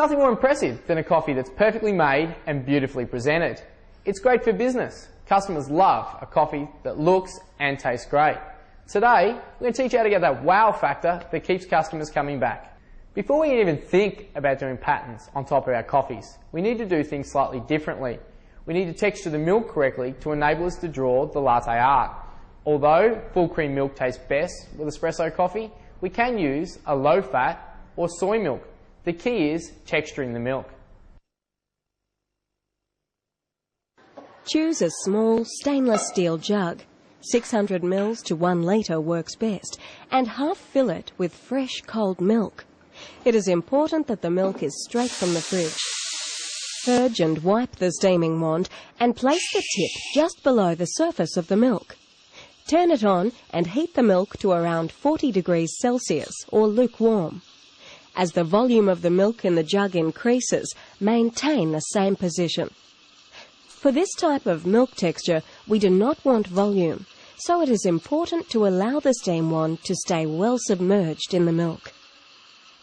nothing more impressive than a coffee that's perfectly made and beautifully presented. It's great for business. Customers love a coffee that looks and tastes great. Today, we're going to teach you how to get that wow factor that keeps customers coming back. Before we even think about doing patterns on top of our coffees, we need to do things slightly differently. We need to texture the milk correctly to enable us to draw the latte art. Although full cream milk tastes best with espresso coffee, we can use a low fat or soy milk. The key is texturing the milk. Choose a small stainless steel jug. 600 ml to 1 litre works best, and half fill it with fresh cold milk. It is important that the milk is straight from the fridge. Purge and wipe the steaming wand and place the tip just below the surface of the milk. Turn it on and heat the milk to around 40 degrees Celsius or lukewarm. As the volume of the milk in the jug increases, maintain the same position. For this type of milk texture, we do not want volume, so it is important to allow the steam wand to stay well submerged in the milk.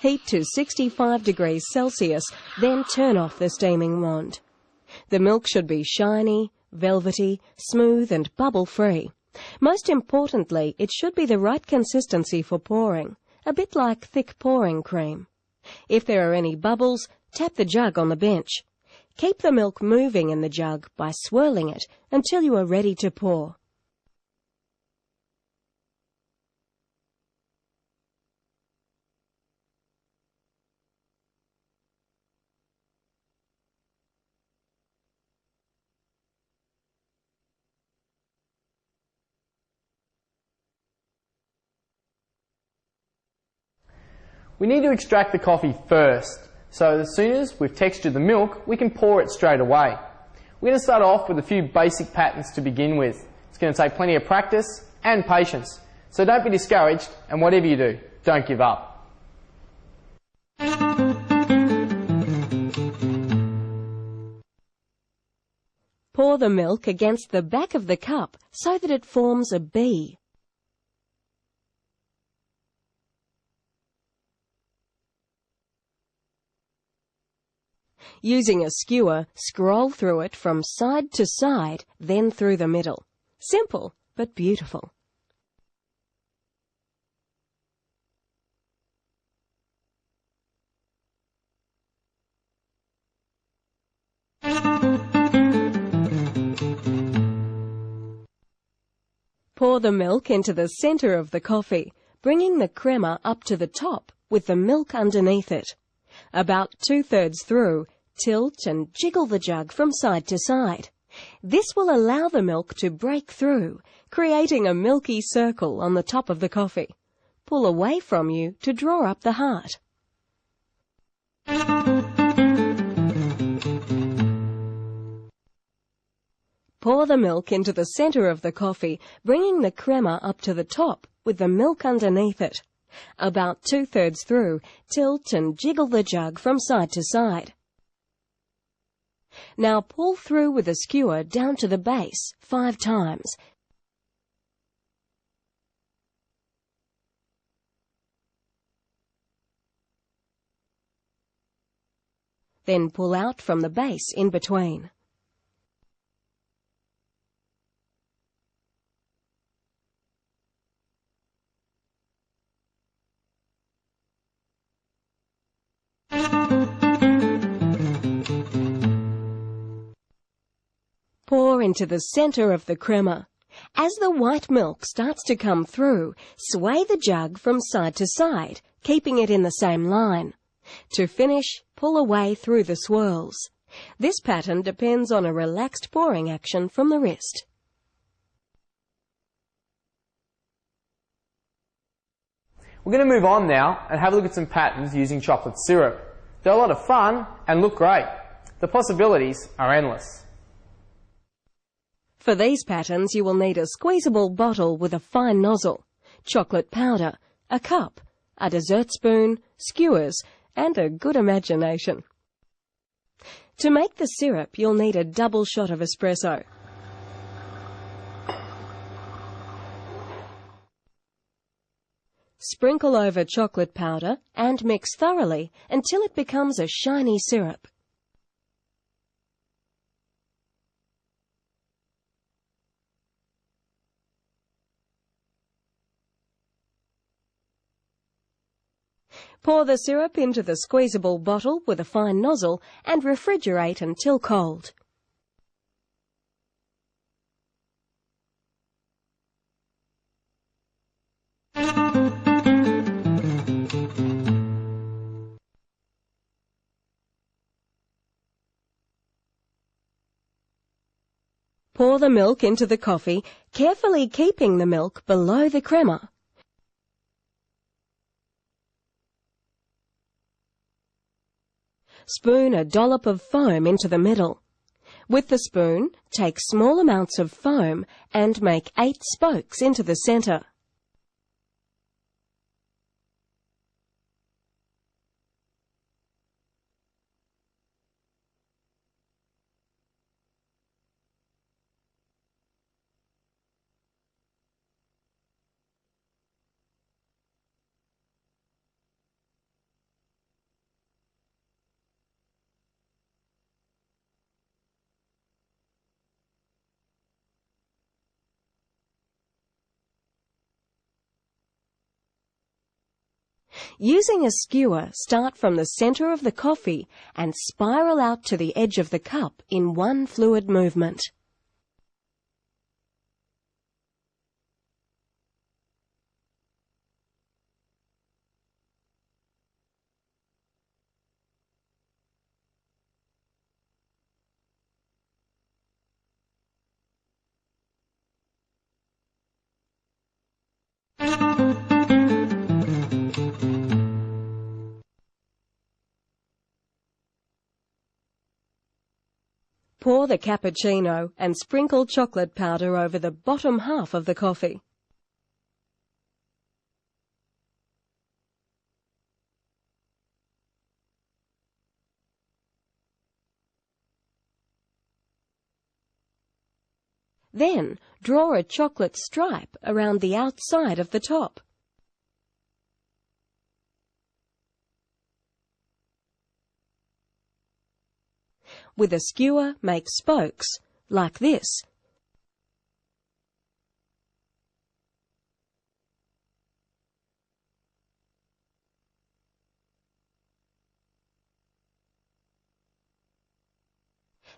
Heat to 65 degrees Celsius, then turn off the steaming wand. The milk should be shiny, velvety, smooth and bubble-free. Most importantly, it should be the right consistency for pouring, a bit like thick pouring cream. If there are any bubbles, tap the jug on the bench. Keep the milk moving in the jug by swirling it until you are ready to pour. We need to extract the coffee first, so as soon as we've textured the milk, we can pour it straight away. We're going to start off with a few basic patterns to begin with. It's going to take plenty of practice and patience, so don't be discouraged, and whatever you do, don't give up. Pour the milk against the back of the cup so that it forms a B. Using a skewer, scroll through it from side to side, then through the middle. Simple, but beautiful. Pour the milk into the center of the coffee, bringing the crema up to the top with the milk underneath it. About 2/3 through, tilt and jiggle the jug from side to side. This will allow the milk to break through, creating a milky circle on the top of the coffee. Pull away from you to draw up the heart. Pour the milk into the center of the coffee, bringing the crema up to the top with the milk underneath it. About 2/3 through, tilt and jiggle the jug from side to side. Now pull through with a skewer down to the base 5 times. Then pull out from the base in between. Pour into the center of the crema. As the white milk starts to come through, sway the jug from side to side, keeping it in the same line. To finish, pull away through the swirls. This pattern depends on a relaxed pouring action from the wrist. We're going to move on now and have a look at some patterns using chocolate syrup. They're a lot of fun and look great. The possibilities are endless. For these patterns, you will need a squeezable bottle with a fine nozzle, chocolate powder, a cup, a dessert spoon, skewers, and a good imagination. To make the syrup, you'll need a double shot of espresso. Sprinkle over chocolate powder and mix thoroughly until it becomes a shiny syrup. Pour the syrup into the squeezable bottle with a fine nozzle and refrigerate until cold. Pour the milk into the coffee, carefully keeping the milk below the crema. Spoon a dollop of foam into the middle. With the spoon, take small amounts of foam and make 8 spokes into the centre. Using a skewer, start from the centre of the coffee and spiral out to the edge of the cup in one fluid movement. Pour the cappuccino and sprinkle chocolate powder over the bottom half of the coffee. Then, draw a chocolate stripe around the outside of the top. With a skewer, make spokes, like this.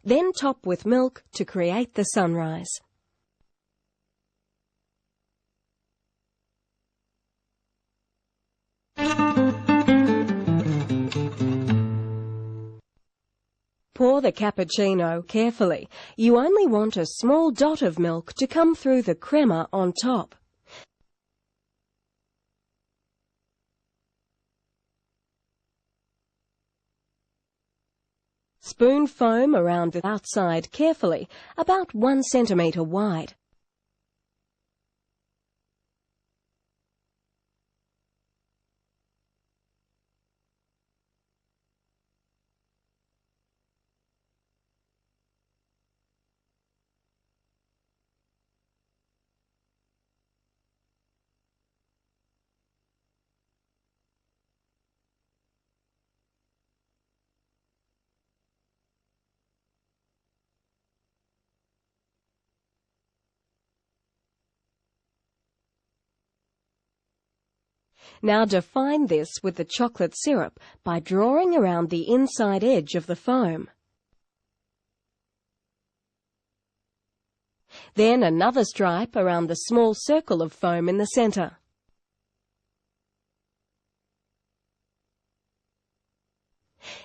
Then top with milk to create the sunrise. Pour the cappuccino carefully. You only want a small dot of milk to come through the crema on top. Spoon foam around the outside carefully, about 1 centimetre wide. Now define this with the chocolate syrup by drawing around the inside edge of the foam. Then another stripe around the small circle of foam in the centre.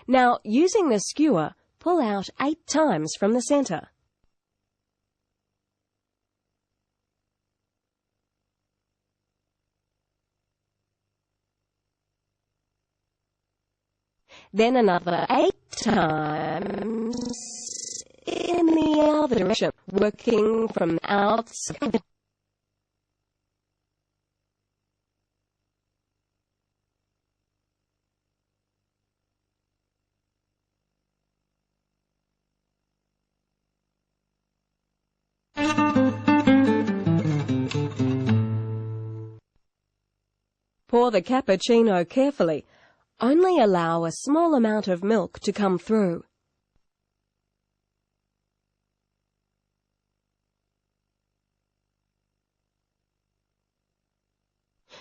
Now, using the skewer, pull out 8 times from the centre. Then another 8 times in the other direction, working from the outside. Pour the cappuccino carefully. Only allow a small amount of milk to come through.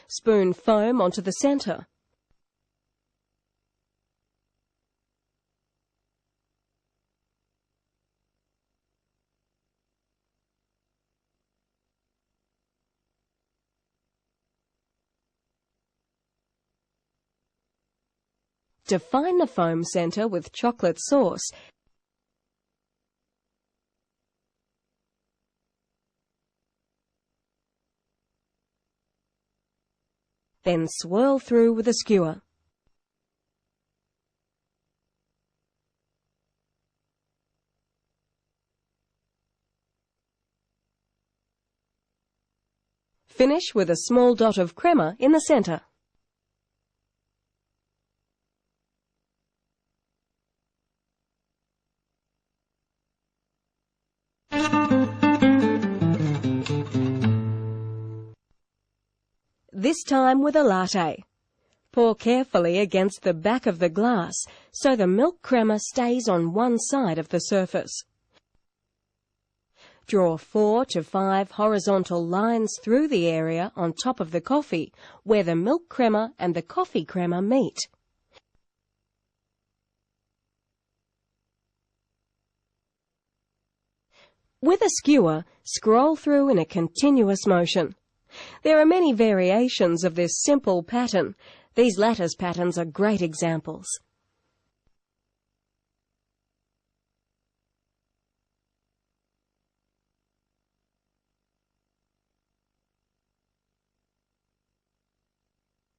Spoon foam onto the centre. Define the foam centre with chocolate sauce. Then swirl through with a skewer. Finish with a small dot of crema in the centre. This time with a latte. Pour carefully against the back of the glass so the milk crema stays on one side of the surface. Draw 4 to 5 horizontal lines through the area on top of the coffee where the milk crema and the coffee crema meet. With a skewer, scroll through in a continuous motion. There are many variations of this simple pattern. These lattice patterns are great examples.